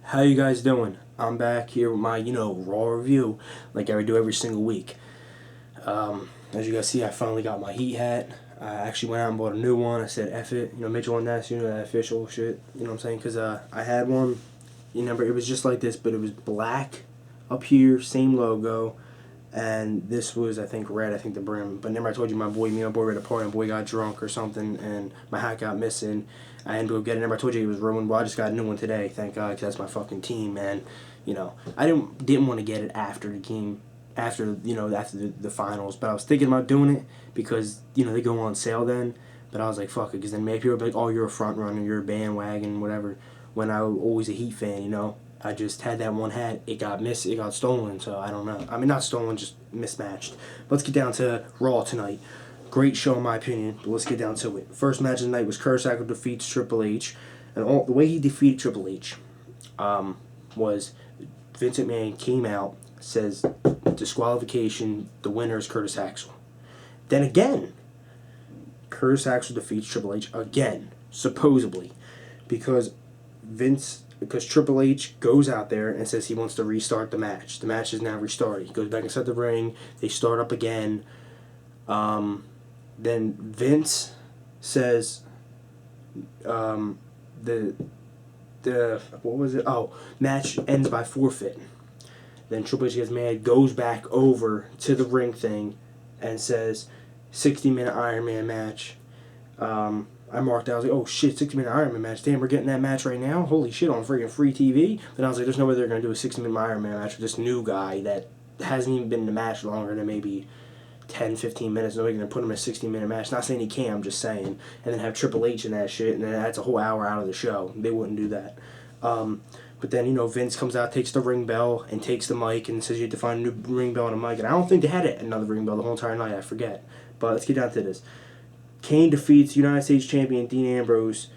How you guys doing? I'm back here with my, Raw review, like I do every single week. As you guys see, I finally got my Heat hat. I actually went out and bought a new one. I said, F it, Mitchell and Ness, that official shit, you know what I'm saying? Because I had one, it was just like this, but it was black up here, same logo, and this was, I think, red, I think the brim. But remember I told you me and my boy were at a party, and my boy got drunk or something, and my hat got missing. I ended up getting it. Remember I told you it was ruined. Well, I just got a new one today, thank God, because that's my fucking team, man. I didn't want to get it after the game, after the finals, but I was thinking about doing it because they go on sale then. But I was like, fuck it, because then maybe people would be like, oh, you're a front runner, you're a bandwagon, whatever. When I was always a Heat fan. I just had that one hat. It got stolen, so I don't know. I mean, not stolen, just mismatched. But let's get down to Raw tonight. Great show in my opinion, but let's get down to it. First match of the night was Kurt Angle defeats Triple H. And the way he defeated Triple H was Vince McMahon came out, says disqualification, the winner is Curtis Axel. Then again, Curtis Axel defeats Triple H again, supposedly, because Triple H goes out there and says he wants to restart the match. The match is now restarted. He goes back inside the ring. They start up again. Then Vince says the what was it? Oh, match ends by forfeit. Then Triple H gets mad, goes back over to the ring thing, and says 60-minute Iron Man match. I marked out, I was like, oh shit, 60-minute Iron Man match. Damn, we're getting that match right now? Holy shit, on freaking free TV? Then I was like, there's no way they're going to do a 60-minute Iron Man match with this new guy that hasn't even been in the match longer than maybe 10, 15 minutes. Nobody's going to put him in a 60-minute match. Not saying he can, I'm just saying. And then have Triple H in that shit, and then that's a whole hour out of the show. They wouldn't do that. But then, Vince comes out, takes the ring bell, and takes the mic, and says you have to find a new ring bell and a mic. And I don't think they had another ring bell the whole entire night, I forget. But let's get down to this. Kane defeats United States Champion Dean Ambrose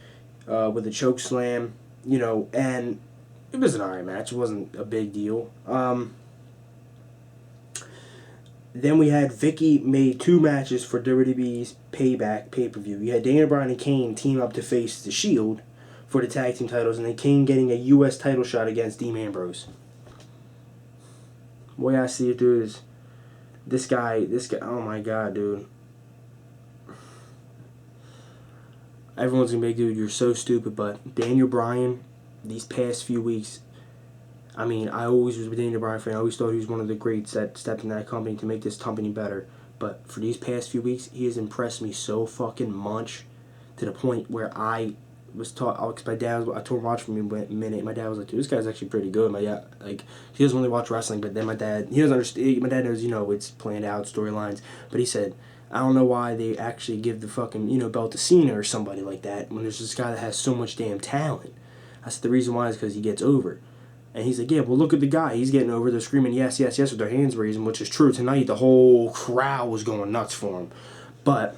with a choke slam, and it was an alright match. It wasn't a big deal. Then we had Vicky made 2 matches for WWE's Payback pay-per-view. You had Daniel Bryan and Kane team up to face The Shield for the tag team titles, and then Kane getting a U.S. title shot against Dean Ambrose. The way I see it, dude, is this guy, oh my god, dude. Everyone's gonna be like, dude, you're so stupid, but Daniel Bryan, these past few weeks, I mean, I always was a Daniel Bryan fan. I always thought he was one of the greats that stepped in that company to make this company better. But for these past few weeks, he has impressed me so fucking much to the point where I was taught, because my dad was, I told him watch for me a minute, my dad was like, dude, this guy's actually pretty good. My dad, he doesn't really watch wrestling, but then my dad, he doesn't understand, my dad knows, it's planned out storylines, but he said, I don't know why they actually give the fucking, belt to Cena or somebody like that when there's this guy that has so much damn talent. I said the reason why is because he gets over. And he's like, yeah, well, look at the guy. He's getting over. They're screaming, yes, yes, yes, with their hands raising, which is true. Tonight, the whole crowd was going nuts for him. But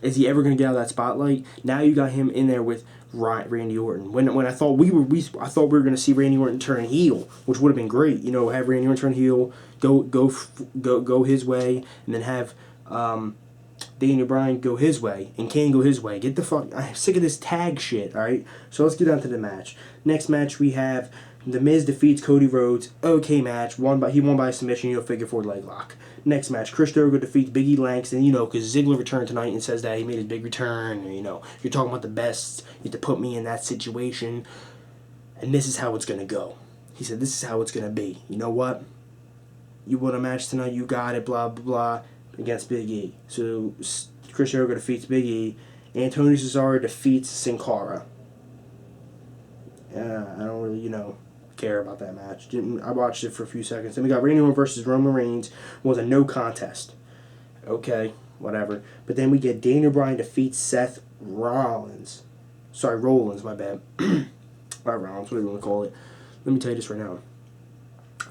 is he ever going to get out of that spotlight? Now you got him in there with Randy Orton. When I thought we were going to see Randy Orton turn heel, which would have been great. Have Randy Orton turn heel, go his way, and then have Daniel Bryan go his way, and Kane go his way. Get the fuck... I'm sick of this tag shit, alright? So let's get on to the match. Next match, we have The Miz defeats Cody Rhodes. Okay match. He won by submission, figure 4 leg lock. Next match, Chris Jericho defeats Big E Langston, because Ziggler returned tonight and says that he made his big return. You're talking about the best. You have to put me in that situation. And this is how it's going to go. He said, this is how it's going to be. You know what? You won a match tonight. You got it, blah, blah, blah. Against Big E. So Chris Jericho defeats Big E. Antonio Cesaro defeats Sin Cara. I don't really, care about that match. I watched it for a few seconds. Then we got Randy Orton versus Roman Reigns. Was a no contest. Okay, whatever. But then we get Daniel Bryan defeats Seth Rollins. Sorry, Rollins, my bad. Or Rollins, whatever you want to call it. Let me tell you this right now.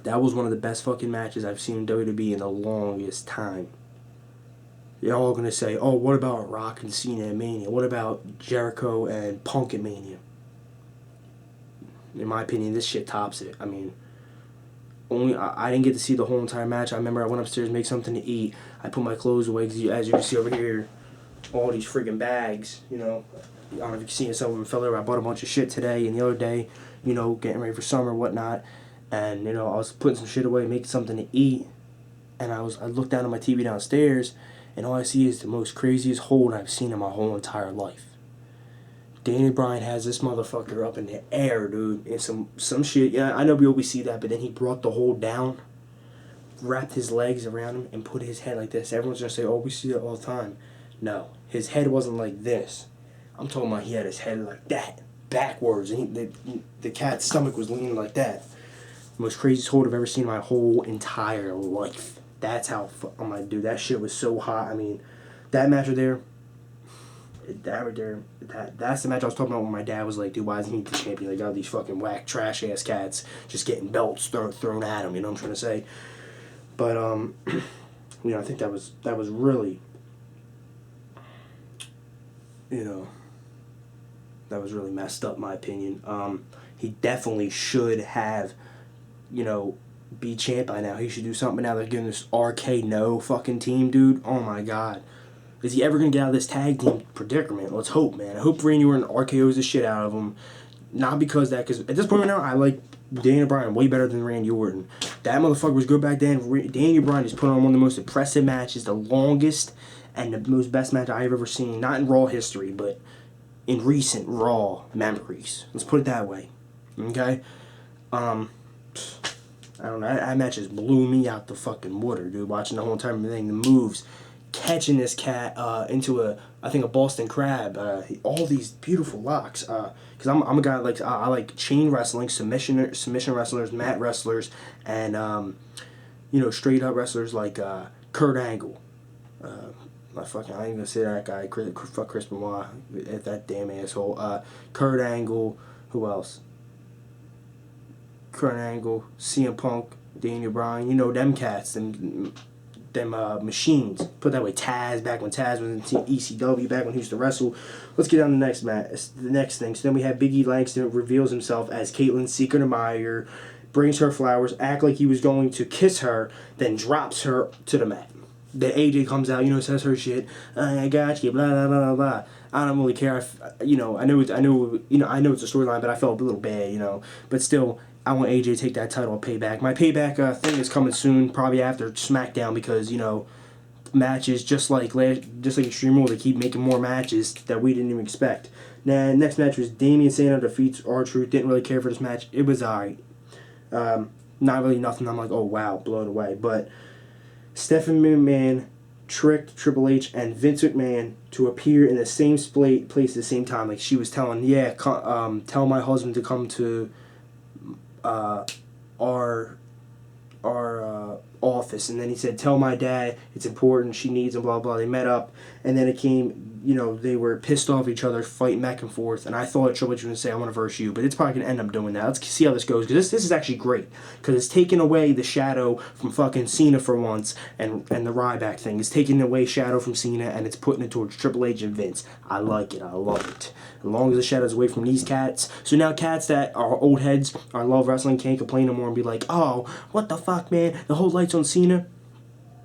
That was one of the best fucking matches I've seen in WWE in the longest time. You're all going to say, oh, what about Rock and Cena at Mania? What about Jericho and Punk at Mania? In my opinion, this shit tops it. I mean, I didn't get to see the whole entire match. I remember I went upstairs to make something to eat. I put my clothes away because, as you can see over here, all these freaking bags, I don't know if you can see it, some of them fell over. I bought a bunch of shit today and the other day. you know, getting ready for summer, whatnot. And, you know, I was putting some shit away, making something to eat. And I looked down at my TV downstairs, and all I see is the most craziest hold I've seen in my whole entire life. Daniel Bryan has this motherfucker up in the air, dude, and some shit. Yeah, I know we always see that, but then he brought the hold down, wrapped his legs around him, and put his head like this. Everyone's gonna say, "Oh, we see that all the time." No, his head wasn't like this. I'm talking about he had his head like that, backwards, and the cat's stomach was leaning like that. Most craziest hold I've ever seen in my whole entire life. That's how I'm like, dude, that shit was so hot. I mean, that match right there. That's the match I was talking about when my dad was like, dude, why isn't he the champion? Like, all these fucking whack, trash ass cats just getting belts thrown at him, you know what I'm trying to say? But, you know, I think that was really, you know, that was really messed up, in my opinion. He definitely should have, you know, be champ by now. He should do something. Now they're giving this RK No fucking team, dude. Oh my god. Is he ever going to get out of this tag team predicament? Let's hope, man. I hope Randy Orton RKOs the shit out of him. Not because at this point right now, I like Daniel Bryan way better than Randy Orton. That motherfucker was good back then. Daniel Bryan just put on one of the most impressive matches, the longest and the most best match I've ever seen. Not in Raw history, but in recent Raw memories. Let's put it that way. Okay? I don't know. That match just blew me out the fucking water, dude. Watching the whole entire thing, the moves. Catching this cat into a Boston Crab, all these beautiful locks. Because I'm a guy like I like chain wrestling, submission wrestlers, mat wrestlers, and you know, straight up wrestlers like Kurt Angle. I ain't gonna say that guy. Fuck Chris Benoit, that damn asshole. Kurt Angle. Who else? Kurt Angle, CM Punk, Daniel Bryan. You know them cats. Them machines. Put that way, Taz, back when Taz was in ECW, back when he used to wrestle. Let's get on to the next thing. So then we have Big E Langston reveals himself as Caitlyn's secret admirer, brings her flowers, act like he was going to kiss her, then drops her to the mat. Then AJ comes out, you know, says her shit. I got you, blah blah blah blah. I don't really care. I know it's a storyline, but I felt a little bad, you know. But still, I want AJ to take that title at Payback. My Payback thing is coming soon, probably after SmackDown, because, you know, matches just like Extreme Rules, they keep making more matches that we didn't even expect. Now, next match was Damian Sandow defeats R-Truth. Didn't really care for this match. It was alright. Not really nothing. I'm like, oh wow, blown away. But Stephanie McMahon tricked Triple H and Vince McMahon to appear in the same place at the same time. Like, she was telling, tell my husband to come to our office, and then he said, tell my dad it's important, she needs him, blah blah. They met up, and then it came, you know, they were pissed off at each other, fighting back and forth, and I thought Triple H was going to say, I want to verse you, but it's probably going to end up doing that. Let's see how this goes, because this is actually great, because it's taking away the shadow from fucking Cena for once, and the Ryback thing. It's taking away shadow from Cena, and it's putting it towards Triple H and Vince. I like it. I love it. As long as the shadow's away from these cats. So now cats that are old heads, or love wrestling, can't complain no more and be like, oh, what the fuck, man, the whole light's on Cena.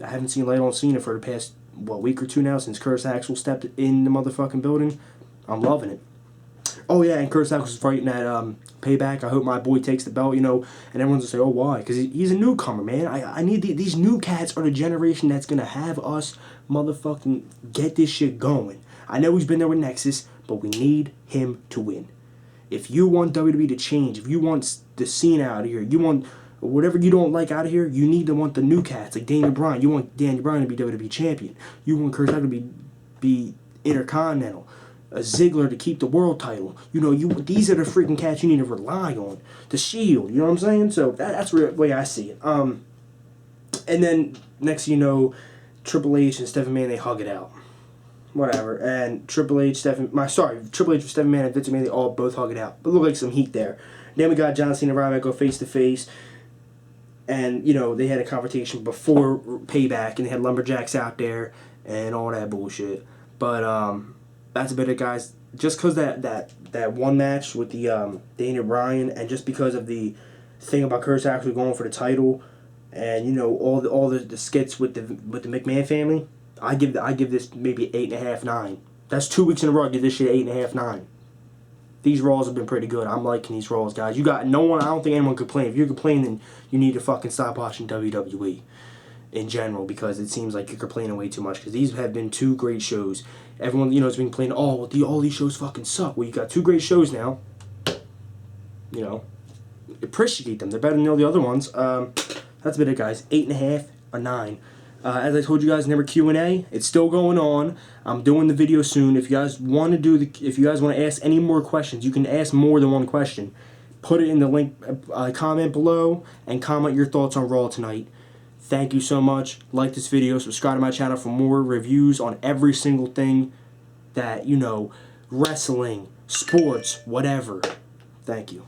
I haven't seen light on Cena for the past, week or two now, since Curtis Axel stepped in the motherfucking building. I'm loving it. Oh yeah, and Curtis Axel's fighting at Payback. I hope my boy takes the belt, you know, and everyone's gonna say, oh, why? Because he's a newcomer, man. I need these new cats are the generation that's gonna have us motherfucking get this shit going. I know he's been there with Nexus, but we need him to win. If you want WWE to change, if you want the scene out of here, you want whatever you don't like out of here, you need to want the new cats, like Daniel Bryan. You want Daniel Bryan to be WWE champion. You want Kurt Angle to be Intercontinental. Ziggler to keep the world title. You know, these are the freaking cats you need to rely on. The Shield, you know what I'm saying? So that's the way I see it. And then, next you know, Triple H and Stephanie McMahon, they hug it out. Whatever. And Triple H, Stephanie McMahon and Vince McMahon, they all both hug it out. But look like some heat there. Then we got John Cena and Ryback go face to face. And, you know, they had a confrontation before Payback, and they had lumberjacks out there and all that bullshit. But that's about it, guys. Just because that one match with the Daniel Bryan, and just because of the thing about Curtis actually going for the title, and, you know, all the skits with the McMahon family, I give this maybe 8.5, 9. That's 2 weeks in a row. I give this shit 8.5, 9. these Raws have been pretty good. I'm liking these Raws, guys. You got no one. I don't think anyone complain. If you're complaining, then you need to fucking stop watching WWE in general, because it seems like you're complaining way too much. Because these have been 2 great shows. Everyone, you know, has been complaining, oh, well, all these shows fucking suck. Well, you got 2 great shows now. You know, appreciate them. They're better than all the other ones. That's about it, guys. 8.5, a 9. As I told you guys, never Q&A. It's still going on. I'm doing the video soon. If you guys want to ask any more questions, you can ask more than one question. Put it in the link, comment below, and comment your thoughts on Raw tonight. Thank you so much. Like this video. Subscribe to my channel for more reviews on every single thing that, you know, wrestling, sports, whatever. Thank you.